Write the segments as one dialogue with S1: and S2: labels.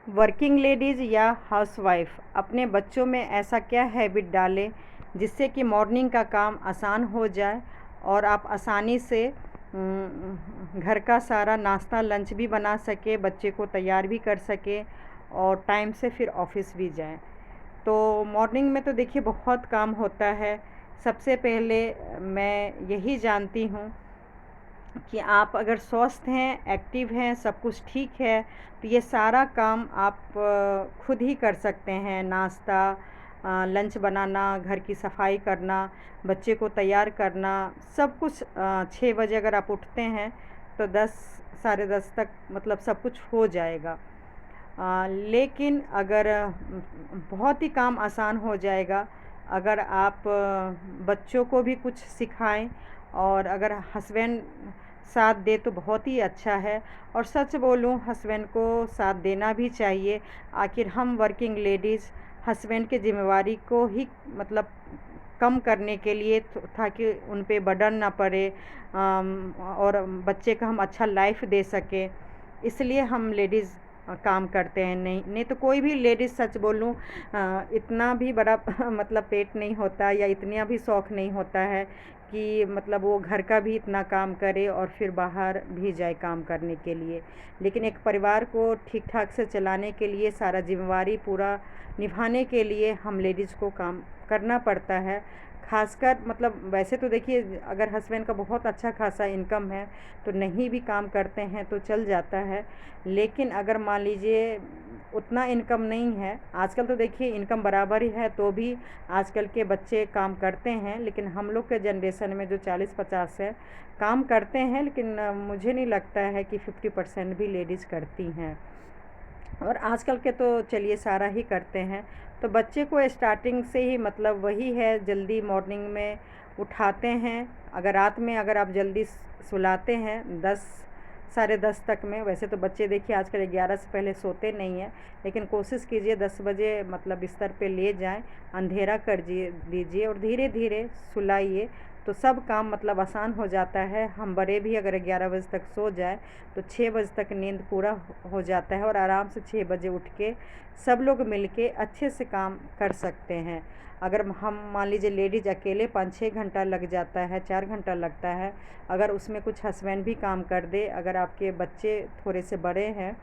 S1: Working ladies या housewife अपने बच्चों में ऐसा क्या हैबिट डालें जिससे कि मॉर्निंग का काम आसान हो जाए और आप आसानी से घर का सारा नाश्ता लंच भी बना सके, बच्चे को तैयार भी कर सके और टाइम से फिर ऑफिस भी जाएं। तो मॉर्निंग में तो देखिए बहुत काम होता है। सबसे पहले मैं यही जानती हूँ कि आप अगर स्वस्थ हैं, एक्टिव हैं, सब कुछ ठीक है, तो ये सारा काम आप खुद ही कर सकते हैं। नाश्ता, लंच बनाना, घर की सफाई करना, बच्चे को तैयार करना, सब कुछ 6 बजे अगर आप उठते हैं तो 10 साढ़े 10 तक मतलब सब कुछ हो जाएगा। लेकिन अगर बहुत ही काम आसान हो जाएगा अगर आप बच्चों को भी कुछ सिखाएं और अगर हस्बैंड साथ दे तो बहुत ही अच्छा है। और सच बोलूं, हस्बैंड को साथ देना भी चाहिए। आखिर हम वर्किंग लेडीज़ हस्बैंड की जिम्मेवारी को ही मतलब कम करने के लिए ताकि उन पे बर्डन ना पड़े, और बच्चे का हम अच्छा लाइफ दे सकें, इसलिए हम लेडीज़ काम करते हैं। नहीं नहीं तो कोई भी लेडीज़, सच बोलूं, इतना भी बड़ा मतलब पेट नहीं होता या इतना भी शौक़ नहीं होता है कि मतलब वो घर का भी इतना काम करे और फिर बाहर भी जाए काम करने के लिए। लेकिन एक परिवार को ठीक ठाक से चलाने के लिए, सारा जिम्मेवारी पूरा निभाने के लिए हम लेडीज़ को काम करना पड़ता है। खासकर मतलब वैसे तो देखिए अगर हस्बैंड का बहुत अच्छा खासा इनकम है तो नहीं भी काम करते हैं तो चल जाता है। लेकिन अगर मान लीजिए उतना इनकम नहीं है, आजकल तो देखिए इनकम बराबर ही है तो भी आजकल के बच्चे काम करते हैं। लेकिन हम लोग के जनरेशन में जो 40-50 है काम करते हैं, लेकिन मुझे नहीं लगता है कि 50% भी लेडीज़ करती हैं। और आजकल के तो चलिए सारा ही करते हैं। तो बच्चे को स्टार्टिंग से ही मतलब वही है, जल्दी मॉर्निंग में उठाते हैं। अगर रात में अगर आप जल्दी सुलाते हैं 10 साढ़े 10 तक में, वैसे तो बच्चे देखिए आजकल 11 से पहले सोते नहीं हैं, लेकिन कोशिश कीजिए 10 बजे मतलब बिस्तर पे ले जाएं, अंधेरा कर दीजिए और धीरे धीरे सुलाइए, तो सब काम मतलब आसान हो जाता है। हम बड़े भी अगर 11 बजे तक सो जाए तो 6 बजे तक नींद पूरा हो जाता है और आराम से 6 बजे उठ के सब लोग मिल के अच्छे से काम कर सकते हैं। अगर हम मान लीजिए लेडीज़ अकेले 5-6 घंटा लग जाता है, 4 घंटा लगता है, अगर उसमें कुछ हस्बैंड भी काम कर दे, अगर आपके बच्चे थोड़े से बड़े हैं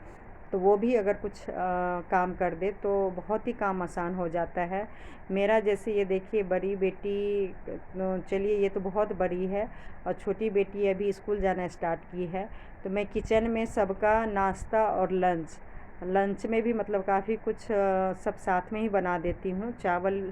S1: तो वो भी अगर कुछ काम कर दे तो बहुत ही काम आसान हो जाता है। मेरा जैसे ये देखिए बड़ी बेटी, चलिए ये तो बहुत बड़ी है, और छोटी बेटी अभी स्कूल जाना स्टार्ट की है, तो मैं किचन में सबका नाश्ता और लंच में भी मतलब काफ़ी कुछ सब साथ में ही बना देती हूँ। चावल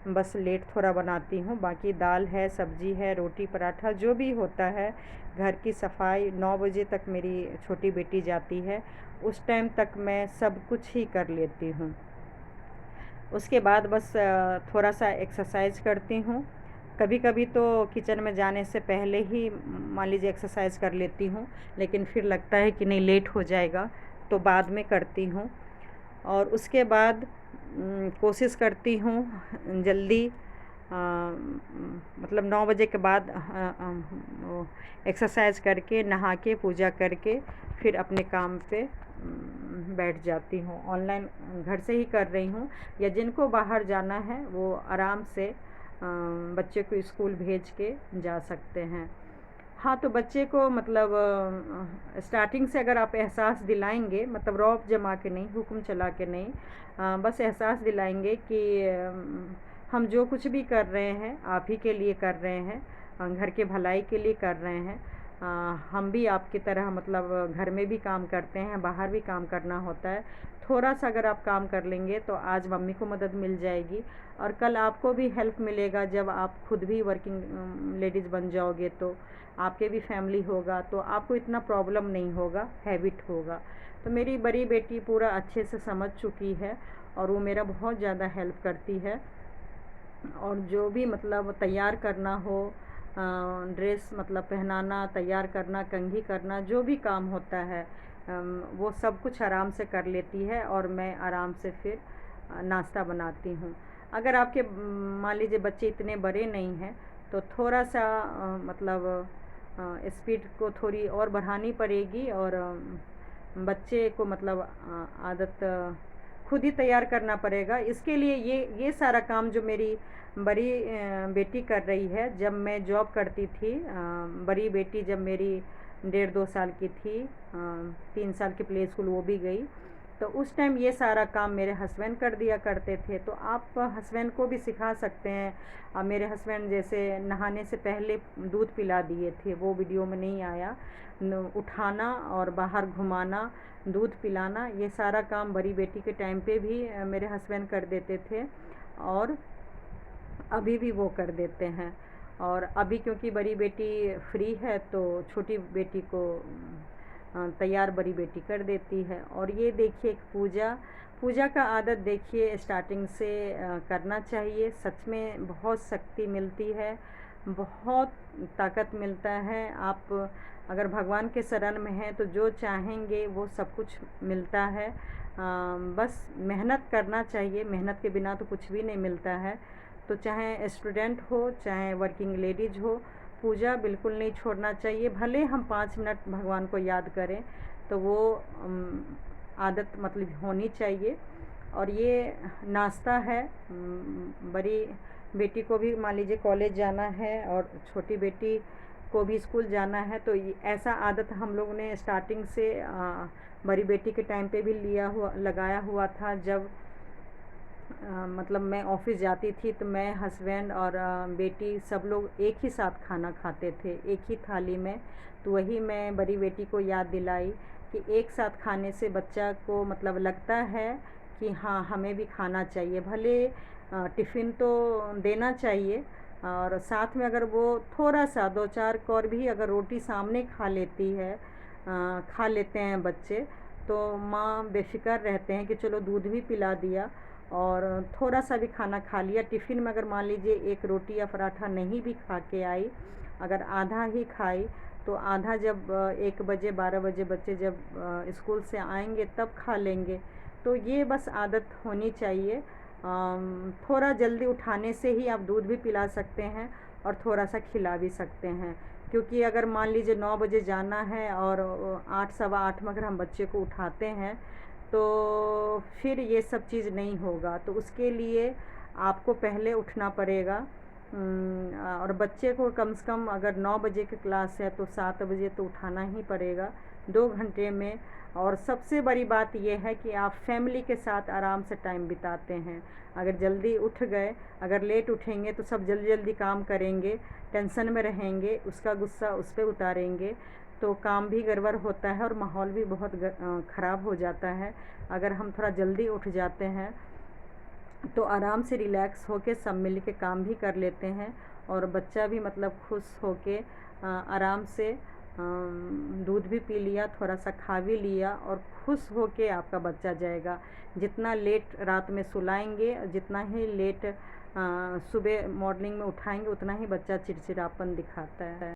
S1: बस लेट थोड़ा बनाती हूँ, बाकी दाल है, सब्जी है, रोटी पराठा जो भी होता है। घर की सफाई 9 बजे तक मेरी छोटी बेटी जाती है, उस टाइम तक मैं सब कुछ ही कर लेती हूँ। उसके बाद बस थोड़ा सा एक्सरसाइज करती हूँ। कभी कभी तो किचन में जाने से पहले ही मान लीजिए एक्सरसाइज कर लेती हूँ, लेकिन फिर लगता है कि नहीं लेट हो जाएगा तो बाद में करती हूँ। और उसके बाद कोशिश करती हूँ जल्दी मतलब 9 बजे के बाद एक्सरसाइज करके नहा के पूजा करके फिर अपने काम पे बैठ जाती हूँ। ऑनलाइन घर से ही कर रही हूँ, या जिनको बाहर जाना है वो आराम से बच्चे को स्कूल भेज के जा सकते हैं। हाँ, तो बच्चे को मतलब स्टार्टिंग से अगर आप एहसास दिलाएंगे, मतलब रौब जमा के नहीं, हुक्म चला के नहीं, बस एहसास दिलाएंगे कि हम जो कुछ भी कर रहे हैं आप ही के लिए कर रहे हैं, घर के भलाई के लिए कर रहे हैं। हम भी आपकी तरह मतलब घर में भी काम करते हैं, बाहर भी काम करना होता है। थोड़ा सा अगर आप काम कर लेंगे तो आज मम्मी को मदद मिल जाएगी और कल आपको भी हेल्प मिलेगा। जब आप खुद भी वर्किंग लेडीज़ बन जाओगे तो आपके भी फैमिली होगा, तो आपको इतना प्रॉब्लम नहीं होगा, हैबिट होगा। तो मेरी बड़ी बेटी पूरा अच्छे से समझ चुकी है और वो मेरा बहुत ज़्यादा हेल्प करती है। और जो भी मतलब तैयार करना हो, ड्रेस मतलब पहनाना, तैयार करना, कंघी करना, जो भी काम होता है वो सब कुछ आराम से कर लेती है और मैं आराम से फिर नाश्ता बनाती हूँ। अगर आपके मान लीजिए बच्चे इतने बड़े नहीं हैं तो थोड़ा सा मतलब स्पीड को थोड़ी और बढ़ानी पड़ेगी और बच्चे को मतलब आदत खुद ही तैयार करना पड़ेगा। इसके लिए ये सारा काम जो मेरी बड़ी बेटी कर रही है। जब मैं जॉब करती थी, बड़ी बेटी जब मेरी 1.5-2 साल की थी, 3 साल की प्ले स्कूल वो भी गई, तो उस टाइम ये सारा काम मेरे हस्बैंड कर दिया करते थे। तो आप हस्बैंड को भी सिखा सकते हैं। मेरे हस्बैंड जैसे नहाने से पहले दूध पिला दिए थे, वो वीडियो में नहीं आया। उठाना और बाहर घुमाना, दूध पिलाना, ये सारा काम बड़ी बेटी के टाइम पे भी मेरे हस्बैंड कर देते थे और अभी भी वो कर देते हैं। और अभी क्योंकि बड़ी बेटी फ्री है तो छोटी बेटी को तैयार बड़ी बेटी कर देती है। और ये देखिए पूजा का आदत देखिए स्टार्टिंग से करना चाहिए। सच में बहुत शक्ति मिलती है, बहुत ताकत मिलता है। आप अगर भगवान के शरण में हैं तो जो चाहेंगे वो सब कुछ मिलता है। बस मेहनत करना चाहिए, मेहनत के बिना तो कुछ भी नहीं मिलता है। तो चाहे स्टूडेंट हो, चाहे वर्किंग लेडीज हो, पूजा बिल्कुल नहीं छोड़ना चाहिए। भले हम 5 मिनट भगवान को याद करें, तो वो आदत मतलब होनी चाहिए। और ये नाश्ता है, बड़ी बेटी को भी मान लीजिए कॉलेज जाना है और छोटी बेटी को भी स्कूल जाना है, तो ऐसा आदत हम लोग ने स्टार्टिंग से बड़ी बेटी के टाइम पे भी लगाया हुआ था। जब मतलब मैं ऑफिस जाती थी तो मैं, हस्बैंड और बेटी सब लोग एक ही साथ खाना खाते थे, एक ही थाली में। तो वही मैं बड़ी बेटी को याद दिलाई कि एक साथ खाने से बच्चा को मतलब लगता है कि हाँ हमें भी खाना चाहिए। भले टिफ़िन तो देना चाहिए, और साथ में अगर वो थोड़ा सा 2-4 कौर भी अगर रोटी सामने खा लेते हैं बच्चे, तो माँ बेफ़िक्र रहते हैं कि चलो दूध भी पिला दिया और थोड़ा सा भी खाना खा लिया। टिफ़िन में अगर मान लीजिए एक रोटी या पराठा नहीं भी खा के आई, अगर आधा ही खाई, तो आधा जब 1 बजे 12 बजे बच्चे जब स्कूल से आएंगे तब खा लेंगे। तो ये बस आदत होनी चाहिए। थोड़ा जल्दी उठाने से ही आप दूध भी पिला सकते हैं और थोड़ा सा खिला भी सकते हैं। क्योंकि अगर मान लीजिए 9 बजे जाना है और 8 सवा 8 में अगर हम बच्चे को उठाते हैं तो फिर ये सब चीज़ नहीं होगा। तो उसके लिए आपको पहले उठना पड़ेगा। और बच्चे को कम से कम अगर 9 बजे की क्लास है तो 7 बजे तो उठाना ही पड़ेगा, 2 घंटे में। और सबसे बड़ी बात यह है कि आप फैमिली के साथ आराम से टाइम बिताते हैं। अगर जल्दी उठ गए, अगर लेट उठेंगे तो सब जल्दी जल्दी काम करेंगे, टेंशन में रहेंगे, उसका गुस्सा उस पर उतारेंगे, तो काम भी गड़बड़ होता है और माहौल भी बहुत ख़राब हो जाता है। अगर हम थोड़ा जल्दी उठ जाते हैं तो आराम से रिलैक्स होके सब मिल के काम भी कर लेते हैं, और बच्चा भी मतलब खुश होके आराम से दूध भी पी लिया, थोड़ा सा खा भी लिया और खुश होके आपका बच्चा जाएगा। जितना लेट रात में सुलाएंगे, जितना ही लेट सुबह मॉर्निंग में उठाएंगे, उतना ही बच्चा चिड़चिड़ापन दिखाता है।